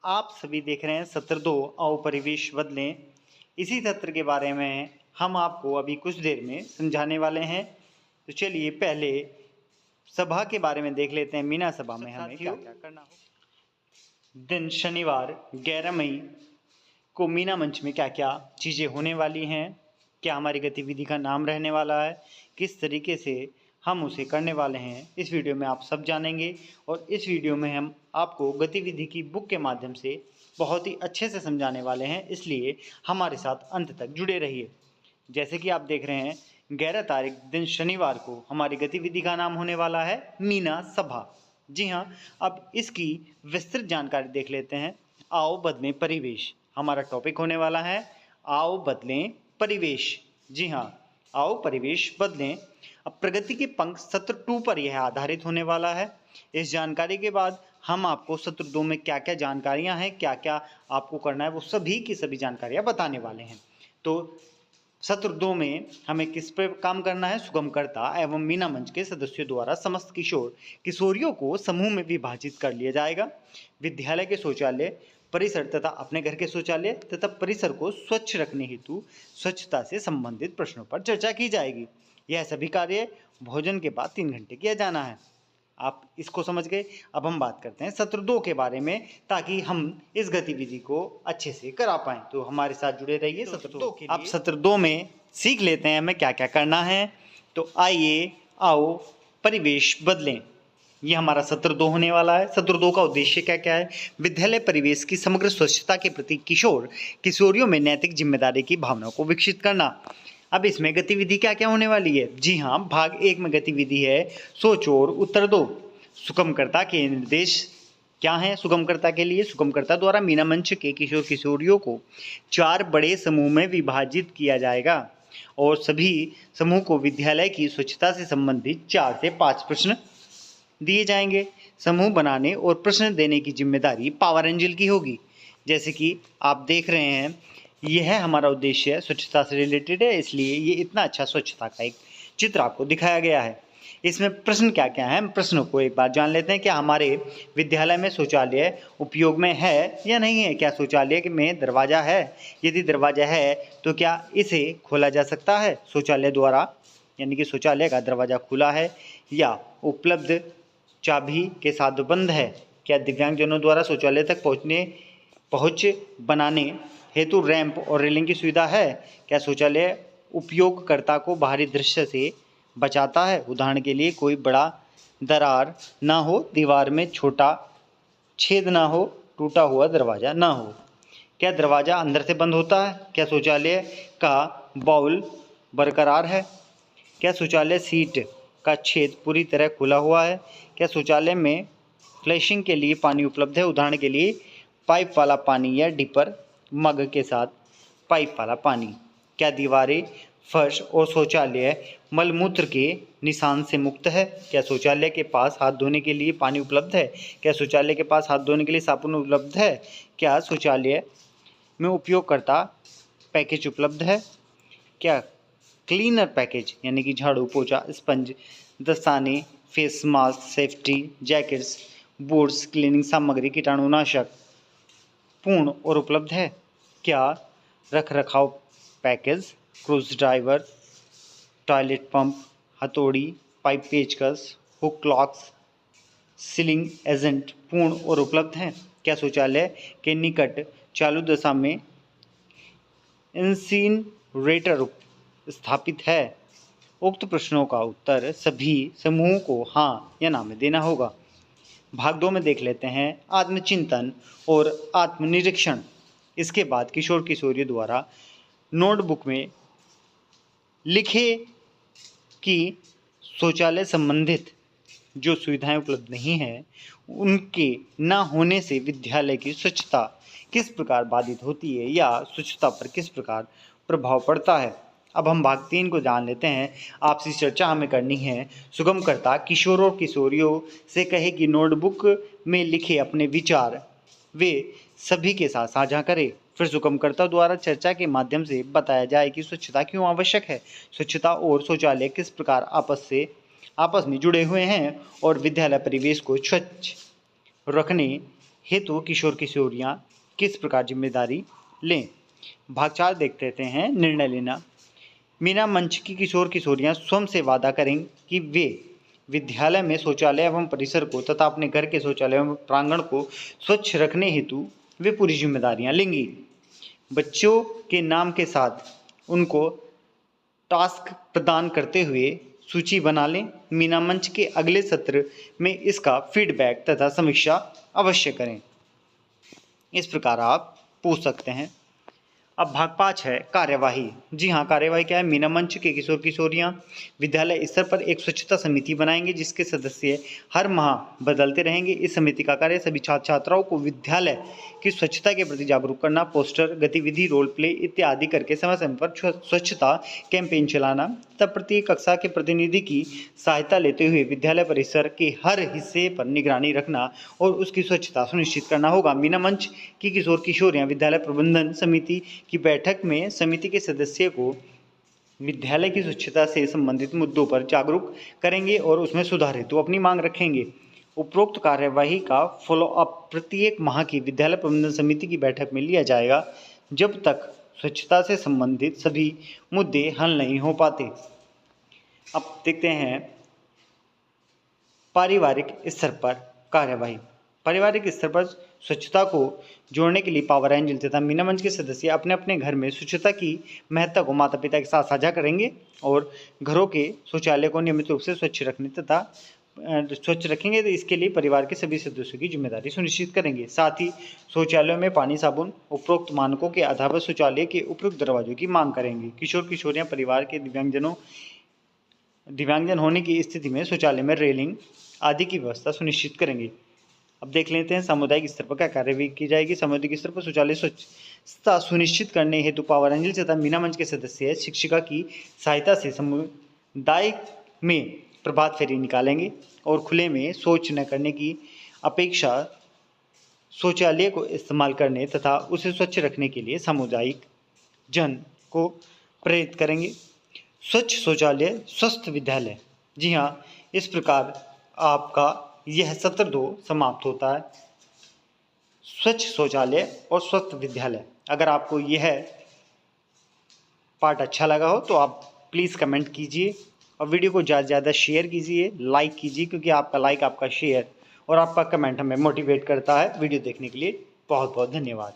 आप सभी देख रहे हैं सत्र 2 आओ परिवेश बदलें। इसी सत्र के बारे में हम आपको अभी कुछ देर में समझाने वाले हैं। तो चलिए पहले सभा के बारे में देख लेते हैं। मीना सभा में हमें क्या क्या करना होगा। दिन शनिवार 11 मई को मीना मंच में क्या क्या चीज़ें होने वाली हैं, क्या हमारी गतिविधि का नाम रहने वाला है, किस तरीके से हम उसे करने वाले हैं, इस वीडियो में आप सब जानेंगे। और इस वीडियो में हम आपको गतिविधि की बुक के माध्यम से बहुत ही अच्छे से समझाने वाले हैं, इसलिए हमारे साथ अंत तक जुड़े रहिए। जैसे कि आप देख रहे हैं 11 तारीख दिन शनिवार को हमारी गतिविधि का नाम होने वाला है मीना सभा। जी हाँ, अब इसकी विस्तृत जानकारी देख लेते हैं। आओ बदलें परिवेश हमारा टॉपिक होने वाला है। आओ बदलें परिवेश। जी हाँ, आओ परिवेश बदलें। अब प्रगति के पंख सत्र 2 पर यह आधारित होने वाला है। इस जानकारी के बाद हम आपको सत्र 2 में क्या क्या जानकारियां हैं, क्या क्या आपको करना है, वो सभी की सभी जानकारियां बताने वाले हैं। तो सत्र 2 में हमें किस पर काम करना है। सुगमकर्ता एवं मीना मंच के सदस्यों द्वारा समस्त किशोर किशोरियों को समूह में विभाजित कर लिया जाएगा। विद्यालय के शौचालय परिसर तथा अपने घर के शौचालय तथा परिसर को स्वच्छ रखने हेतु स्वच्छता से संबंधित प्रश्नों पर चर्चा की जाएगी। यह सभी कार्य भोजन के बाद 3 घंटे किया जाना है। आप इसको समझ गए। अब हम बात करते हैं सत्र 2 के बारे में, ताकि हम इस गतिविधि को अच्छे से करा पाएं। तो हमारे साथ जुड़े रहिए सत्र 2 के लिए। अब सत्र 2 में सीख लेते हैं हमें क्या क्या करना है। तो आइए आओ परिवेश बदलें, ये हमारा सत्र 2 होने वाला है। सत्र 2 का उद्देश्य क्या क्या है। विद्यालय परिवेश की समग्र स्वच्छता के प्रति किशोर किशोरियों में नैतिक जिम्मेदारी की भावना को विकसित करना। अब इसमें गतिविधि क्या क्या होने वाली है। जी हाँ, भाग 1 में गतिविधि है सोचो और उत्तर दो। सुगमकर्ता के निर्देश क्या हैं। सुगमकर्ता के लिए सुगमकर्ता द्वारा मीना मंच के किशोर किशोरियों को 4 बड़े समूह में विभाजित किया जाएगा और सभी समूह को विद्यालय की स्वच्छता से संबंधित 4 से 5 प्रश्न दिए जाएंगे। समूह बनाने और प्रश्न देने की जिम्मेदारी पावर एंजल की होगी। जैसे कि आप देख रहे हैं, यह हमारा उद्देश्य स्वच्छता से रिलेटेड है, इसलिए ये इतना अच्छा स्वच्छता का एक चित्र आपको दिखाया गया है। इसमें प्रश्न क्या क्या है, हम प्रश्नों को एक बार जान लेते हैं। क्या हमारे विद्यालय में शौचालय उपयोग में है या नहीं है। क्या शौचालय में दरवाज़ा है। यदि दरवाज़ा है तो क्या इसे खोला जा सकता है शौचालय द्वारा, यानी कि शौचालय का दरवाज़ा खुला है या उपलब्ध चाबी के साथ बंद है। क्या दिव्यांगजनों द्वारा शौचालय तक पहुँच बनाने हेतु रैंप और रेलिंग की सुविधा है। क्या शौचालय उपयोगकर्ता को बाहरी दृश्य से बचाता है। उदाहरण के लिए कोई बड़ा दरार ना हो, दीवार में छोटा छेद ना हो, टूटा हुआ दरवाज़ा ना हो। क्या दरवाज़ा अंदर से बंद होता है। क्या शौचालय का बाउल बरकरार है। क्या शौचालय सीट का छेद पूरी तरह खुला हुआ है। क्या शौचालय में फ्लैशिंग के लिए पानी उपलब्ध है। उदाहरण के लिए पाइप वाला पानी या डिपर मग के साथ पाइप वाला पानी। क्या दीवारें, फर्श और शौचालय मलमूत्र के निशान से मुक्त है। क्या शौचालय के पास हाथ धोने के लिए पानी उपलब्ध है। क्या शौचालय के पास हाथ धोने के लिए साबुन उपलब्ध है। क्या शौचालय में उपयोगकर्ता पैकेज उपलब्ध है। क्या क्लीनर पैकेज यानी कि झाड़ू, पोछा, स्पंज, दस्ताने, face mask, safety jackets, boards, cleaning सामग्री, कीटाणुनाशक पूर्ण और उपलब्ध है। क्या रख रखाव package, cruise driver, toilet pump, हथौड़ी, पाइप पेचकस, हुक लॉक्स, सीलिंग एजेंट पूर्ण और उपलब्ध हैं। क्या शौचालय के निकट चालू दशा में इंसिनरेटर स्थापित है। उक्त प्रश्नों का उत्तर सभी समूहों को हाँ या ना में देना होगा। भाग 2 में देख लेते हैं आत्मचिंतन और आत्मनिरीक्षण। इसके बाद किशोर किशोरियों द्वारा नोटबुक में लिखे कि शौचालय संबंधित जो सुविधाएं उपलब्ध नहीं हैं, उनके ना होने से विद्यालय की स्वच्छता किस प्रकार बाधित होती है या स्वच्छता पर किस प्रकार प्रभाव पड़ता है। अब हम भाग 3 को जान लेते हैं। आपसी चर्चा हमें करनी है। सुगमकर्ता किशोरों और किशोरियों से कहे कि नोटबुक में लिखे अपने विचार वे सभी के साथ साझा करें। फिर सुगमकर्ता द्वारा चर्चा के माध्यम से बताया जाए कि स्वच्छता क्यों आवश्यक है, स्वच्छता और शौचालय किस प्रकार आपस में जुड़े हुए हैं और विद्यालय परिवेश को स्वच्छ रखने हेतु किशोर किशोरियाँ किस प्रकार जिम्मेदारी लें। भाग 4 देख लेते हैं, निर्णय लेना। मीना मंच की किशोर किशोरियाँ स्वयं से वादा करें कि वे विद्यालय में शौचालय एवं परिसर को तथा अपने घर के शौचालय एवं प्रांगण को स्वच्छ रखने हेतु वे पूरी जिम्मेदारियां लेंगी। बच्चों के नाम के साथ उनको टास्क प्रदान करते हुए सूची बना लें। मीना मंच के अगले सत्र में इसका फीडबैक तथा समीक्षा अवश्य करें। इस प्रकार आप पूछ सकते हैं। अब भाग 5 है कार्यवाही। जी हाँ, कार्यवाही क्या है। मीना मंच के किशोर किशोरियाँ विद्यालय स्तर पर एक स्वच्छता समिति बनाएंगे जिसके सदस्य हर माह बदलते रहेंगे। इस समिति का कार्य सभी छात्र छात्राओं को विद्यालय की स्वच्छता के प्रति जागरूक करना, पोस्टर, गतिविधि, रोल प्ले इत्यादि करके समय समय पर स्वच्छता कैंपेन चलाना तथा प्रत्येक कक्षा के प्रतिनिधि की सहायता लेते हुए विद्यालय परिसर के हर हिस्से पर निगरानी रखना और उसकी स्वच्छता सुनिश्चित करना होगा। मीना मंच की किशोर किशोरियाँ विद्यालय प्रबंधन समिति की बैठक में समिति के सदस्य को विद्यालय की स्वच्छता से संबंधित मुद्दों पर जागरूक करेंगे और उसमें सुधार हेतु अपनी मांग रखेंगे। उपरोक्त कार्यवाही का फॉलोअप प्रत्येक माह की विद्यालय प्रबंधन समिति की बैठक में लिया जाएगा जब तक स्वच्छता से संबंधित सभी मुद्दे हल नहीं हो पाते। अब देखते हैं पारिवारिक स्तर पर कार्यवाही। पारिवारिक स्तर पर स्वच्छता को जोड़ने के लिए पावर एंजल तथा मीना मंच के सदस्य अपने अपने घर में स्वच्छता की महत्ता को माता पिता के साथ साझा करेंगे और घरों के शौचालय को नियमित रूप से स्वच्छ रखने तथा स्वच्छ रखेंगे। तो इसके लिए परिवार के सभी सदस्यों की जिम्मेदारी सुनिश्चित करेंगे। साथ ही शौचालयों में पानी, साबुन, उपरोक्त मानकों के आधार पर शौचालय के उपयुक्त दरवाजों की मांग करेंगे। किशोर किशोरियाँ परिवार के दिव्यांगजन होने की स्थिति में शौचालय में रेलिंग आदि की व्यवस्था सुनिश्चित करेंगे। अब देख लेते हैं सामुदायिक स्तर पर क्या कार्यवाही की जाएगी। सामुदायिक स्तर पर शौचालय स्वच्छता सुनिश्चित करने हेतु पावर एंजल तथा मीना मंच के सदस्य शिक्षिका की सहायता से समुदाय में प्रभात फेरी निकालेंगे और खुले में शौच न करने की अपेक्षा शौचालय को इस्तेमाल करने तथा उसे स्वच्छ रखने के लिए सामुदायिक जन को प्रेरित करेंगे। स्वच्छ शौचालय स्वस्थ विद्यालय। जी हाँ, इस प्रकार आपका यह सत्र 2 समाप्त होता है। स्वच्छ शौचालय और स्वस्थ विद्यालय। अगर आपको यह पार्ट अच्छा लगा हो तो आप प्लीज़ कमेंट कीजिए और वीडियो को ज़्यादा से ज़्यादा शेयर कीजिए, लाइक कीजिए, क्योंकि आपका लाइक, आपका शेयर और आपका कमेंट हमें मोटिवेट करता है। वीडियो देखने के लिए बहुत बहुत धन्यवाद।